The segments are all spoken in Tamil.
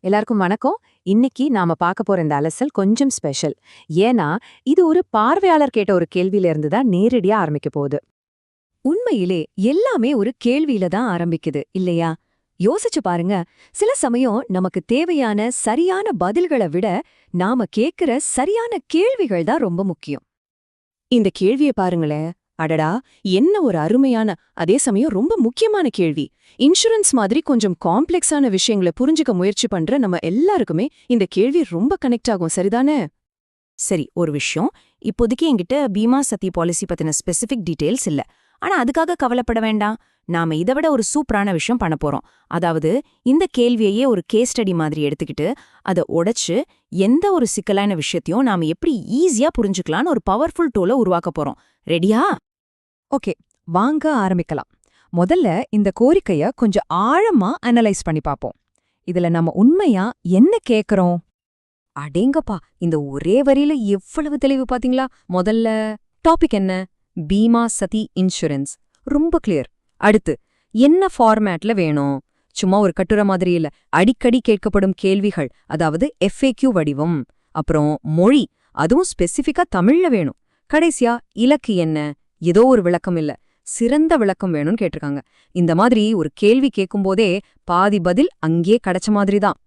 எல்லாருக்கும் வணக்கம். இன்னைக்கு நாம பார்க்க போற இந்த அலசல் கொஞ்சம் ஸ்பெஷல். ஏன்னா இது ஒரு பார்வையாளர் கேட்ட ஒரு கேள்வியில இருந்து தான் நேரடியா ஆரம்பிக்க போகுது. உண்மையிலே எல்லாமே ஒரு கேள்வியில தான் ஆரம்பிக்குது இல்லையா? யோசிச்சு பாருங்க. சில சமயம் நமக்கு தேவையான சரியான பதில்களை விட நாம கேக்குற சரியான கேள்விகள் தான் ரொம்ப முக்கியம். இந்த கேள்வியை பாருங்களேன். அடடா, என்ன ஒரு அருமையான, அதே சமயம் ரொம்ப முக்கியமான கேள்வி. இன்சூரன்ஸ் மாதிரி கொஞ்சம் காம்ப்ளெக்ஸான விஷயங்களை புரிஞ்சுக்க முயற்சி பண்ற நம்ம எல்லாருக்குமே இந்த கேள்வி ரொம்ப கனெக்ட் ஆகும், சரிதானே? சரி, ஒரு விஷயம். இப்போதைக்கு என்கிட்ட பீமா சத்தி பாலிசி பத்தின ஸ்பெசிபிக் டீடைல்ஸ் இல்ல. ஆனா அதுக்காக கவலைப்பட வேண்டாம். நாம இதை விட ஒரு சூப்பரான விஷயம் பண்ண போறோம். அதாவது இந்த கேள்வியையே ஒரு கேஸ் ஸ்டடி மாதிரி எடுத்துக்கிட்டு அதை உடைச்சு எந்த ஒரு சிக்கலான விஷயத்தையும் நாம எப்படி ஈஸியா புரிஞ்சுக்கலான்னு ஒரு பவர்ஃபுல் டூலை உருவாக்க போறோம். ரெடியா? ஓகே, வாங்க ஆரம்பிக்கலாம். முதல்ல இந்த கோரிக்கைய கொஞ்சம் ஆழமா அனலைஸ் பண்ணி பாப்போம். இதுல நம்ம உண்மையா என்ன கேக்குறோம்? அடேங்கப்பா, இந்த ஒரே வரியில எவ்வளவு தெளிவு பாத்தீங்களா? முதல்ல டாபிக் என்ன? பீமா சதி இன்சூரன்ஸ். ரொம்ப கிளியர். அடுத்து என்ன ஃபார்மேட்ல வேணும்? சும்மா ஒரு கட்டுரை மாதிரி இல்ல, அடிக்கடி கேட்கப்படும் கேள்விகள், அதாவது FAQ வடிவம். அப்புறம் மொழி, அதுவும் ஸ்பெசிஃபிக்கா தமிழ்ல வேணும். கடைசியா இலக்கு என்ன? ஏதோ ஒரு விளக்கம் இல்ல, சிறந்த விளக்கம் வேணும்னு கேட்டிருக்காங்க. இந்த மாதிரி ஒரு கேள்வி கேட்கும்போதே பாதி பதில் அங்கே கிடைச்ச மாதிரி தான்.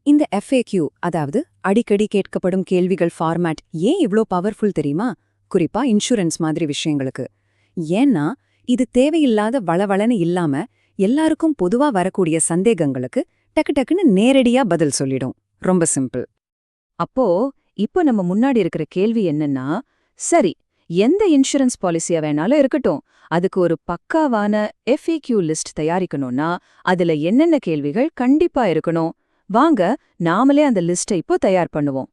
இந்த FAQ, அதாவது அடிக்கடி கேட்கப்படும் கேள்விகள் ஃபார்மேட் ஏன் இவ்ளோ பவர்ஃபுல் தெரியுமா? குறிப்பா இன்சூரன்ஸ் மாதிரி விஷயங்களுக்கு. ஏன்னா இது தேவையில்லாத வளவளன்னு இல்லாம எல்லாருக்கும் பொதுவா வரக்கூடிய சந்தேகங்களுக்கு டக்கு டக்குன்னு நேரடியா பதில் சொல்லிடும். ரொம்ப சிம்பிள். அப்போ இப்போ நம்ம முன்னாடி இருக்கிற கேள்வி என்னன்னா, சரி, எந்த இன்சூரன்ஸ் பாலிசியா வேணாலும் இருக்கட்டும், அதுக்கு ஒரு பக்காவான FAQ லிஸ்ட் தயாரிக்கணும்னா அதுல என்னென்ன கேள்விகள் கண்டிப்பா இருக்கணும்? வாங்க நாமளே அந்த லிஸ்ட்டை இப்போ தயார் பண்ணுவோம்.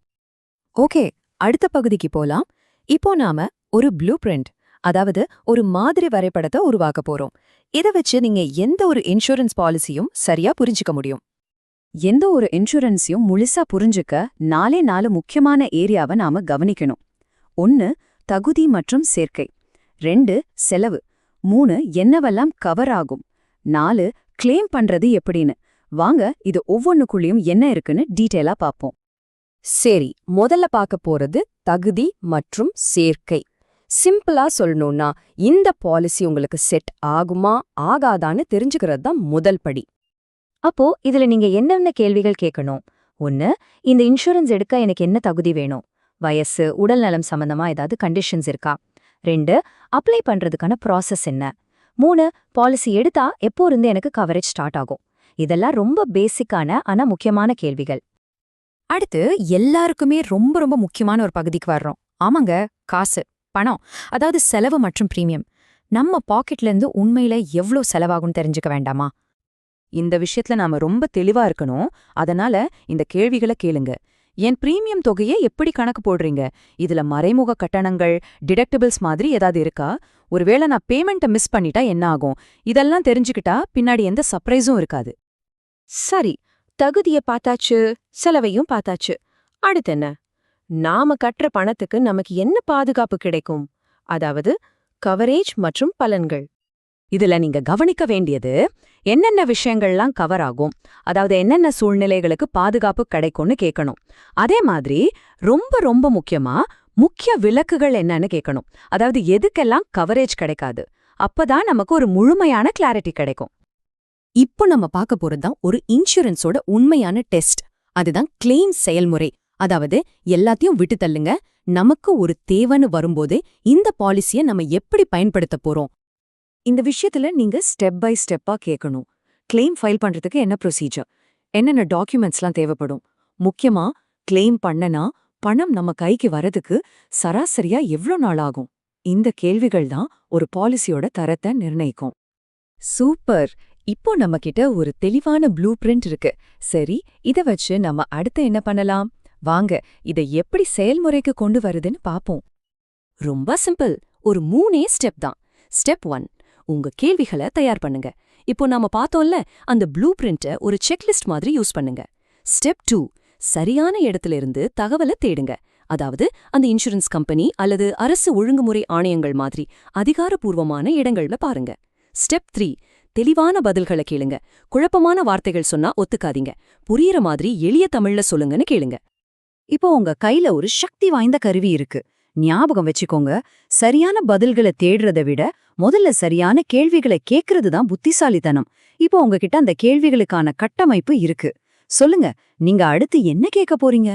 ஓகே, அடுத்த பகுதிக்கு போலாம். இப்போ நாம ஒரு ப்ளூ பிரிண்ட், அதாவது ஒரு மாதிரி வரைபடத்தை உருவாக்க போறோம். இதை வச்சு நீங்க எந்த ஒரு இன்சூரன்ஸ் பாலிசியும் சரியா புரிஞ்சுக்க முடியும். எந்த ஒரு இன்சூரன்ஸையும் முழுசா புரிஞ்சுக்க 4 முக்கியமான ஏரியாவை நாம கவனிக்கணும். 1 தகுதி மற்றும் சேர்க்கை, 2 செலவு, 3 என்னவெல்லாம் கவர் ஆகும், 4 கிளைம் பண்றது எப்படின்னு. வாங்க இது ஒவ்வொன்னுக்குள்ளேயும் என்ன இருக்குன்னு டீட்டெயிலா பார்ப்போம். சரி, முதல்ல பார்க்க போறது தகுதி மற்றும் சேர்க்கை. சிம்பிளா சொல்லணும்னா இந்த பாலிசி உங்களுக்கு செட் ஆகுமா ஆகாதான்னு தெரிஞ்சுக்கிறது தான் முதல் படி. அப்போ இதுல நீங்க என்னென்ன கேள்விகள் கேட்கணும்? 1, இந்த இன்சூரன்ஸ் எடுக்க எனக்கு என்ன தகுதி வேணும்? வயசு, உடல்நலம் சம்பந்தமா ஏதாவது கண்டிஷன்ஸ் இருக்கா? 2, அப்ளை பண்றதுக்கான ப்ராசஸ் என்ன? 3, பாலிசி எடுத்தா எப்போ இருந்து எனக்கு கவரேஜ் ஸ்டார்ட் ஆகும்? இதெல்லாம் ரொம்ப பேசிக்கான ஆனா முக்கியமான கேள்விகள். அடுத்து எல்லாருக்குமே ரொம்ப ரொம்ப முக்கியமான ஒரு பகுதிக்கு வர்றோம். ஆமாங்க, காசு, பணம், அதாவது செலவு மற்றும் பிரீமியம். நம்ம பாக்கெட்ல இருந்து உண்மையில எவ்ளோ செலவாகும்னு தெரிஞ்சுக்க வேண்டாமா? இந்த விஷயத்துல நாம ரொம்ப தெளிவா இருக்கணும். அதனால இந்த கேள்விகளை கேளுங்க. என் பிரீமியம் தொகையை எப்படி கணக்கு போடுறீங்க? இதுல மறைமுக கட்டணங்கள், டிடக்டிபிள்ஸ் மாதிரி ஏதாவது இருக்கா? ஒருவேளை நான் பேமெண்ட்டை மிஸ் பண்ணிட்டா என்ன ஆகும்? இதெல்லாம் தெரிஞ்சுக்கிட்டா பின்னாடி எந்த சர்ப்ரைஸும் இருக்காது. சரி, தகுதியை பார்த்தாச்சு, செலவையும் பார்த்தாச்சு. அடுத்து என்ன? நாம கட்டுற பணத்துக்கு நமக்கு என்ன பாதுகாப்பு கிடைக்கும்? அதாவது கவரேஜ் மற்றும் பலன்கள். இதுல நீங்க கவனிக்க வேண்டியது என்னென்ன விஷயங்கள்லாம் கவர் ஆகும், அதாவது என்னென்ன சூழ்நிலைகளுக்கு பாதுகாப்பு கிடைக்கும்னு கேட்கணும். அதே மாதிரி ரொம்ப ரொம்ப முக்கியமா முக்கிய விலக்குகள் என்னன்னு கேட்கணும். அதாவது எதுக்கெல்லாம் கவரேஜ் கிடைக்காது. அப்பதான் நமக்கு ஒரு முழுமையான கிளாரிட்டி கிடைக்கும். இப்போ நம்ம பார்க்க போறதுதான் ஒரு இன்சூரன்ஸோட உண்மையான டெஸ்ட். அதுதான் கிளைம் செயல்முறை. அதாவது எல்லாத்தையும் விட்டு தள்ளுங்க, நமக்கு ஒரு தேவைன்னு வரும்போது இந்த பாலிசியை நம்ம எப்படி பயன்படுத்த போறோம்? இந்த விஷயத்துல நீங்க ஸ்டெப் பை ஸ்டெப்பா கேட்கணும். கிளைம் ஃபைல் பண்றதுக்கு என்ன ப்ரொசீஜர், என்னென்ன டாக்குமெண்ட்ஸ்லாம் தேவைப்படும், முக்கியமா கிளைம் பண்ணனா பணம் நம்ம கைக்கு வரதுக்கு சராசரியா எவ்ளோ நாள் ஆகும்? இந்த கேள்விகள் தான் ஒரு பாலிசியோட தரத்தை நிர்ணயிக்கும். சூப்பர்! இப்போ நம்ம கிட்ட ஒரு தெளிவான ப்ளூ பிரிண்ட் இருக்கு. சரி, இத வச்சு நம்ம அடுத்து என்ன பண்ணலாம்? வாங்க இதை எப்படி செயல்முறைக்கு கொண்டு வருதுன்னு பாப்போம். ரொம்ப சிம்பிள். ஒரு 3 ஸ்டெப் தான். ஸ்டெப் 1, உங்க கேள்விகளை தயார் பண்ணுங்க. இப்போ நாம பார்த்தோம்ல, அந்த ப்ளூ பிரிண்ட்டை ஒரு செக்லிஸ்ட் மாதிரி யூஸ் பண்ணுங்க. ஸ்டெப் 2, சரியான இடத்துல இருந்து தகவலை தேடுங்க. அதாவது அந்த இன்சூரன்ஸ் கம்பெனி அல்லது அரசு ஒழுங்குமுறை ஆணையங்கள் மாதிரி அதிகாரப்பூர்வமான இடங்கள்ல பாருங்க. ஸ்டெப் 3, தெளிவான பதில்களை கேளுங்க. குழப்பமான வார்த்தைகள் சொன்னா ஒத்துக்காதீங்க. புரியுற மாதிரி எளிய தமிழ்ல சொல்லுங்கன்னு கேளுங்க. இப்போ உங்க கையில ஒரு சக்தி வாய்ந்த கருவி இருக்கு. ஞாபகம் வச்சுக்கோங்க, சரியான பதில்களை தேடுறத விட முதல்ல சரியான கேள்விகளை கேட்கறது தான் புத்திசாலித்தனம். இப்போ உங்ககிட்ட அந்த கேள்விகளுக்கான கட்டமைப்பு இருக்கு. சொல்லுங்க, நீங்க அடுத்து என்ன கேட்க போறீங்க?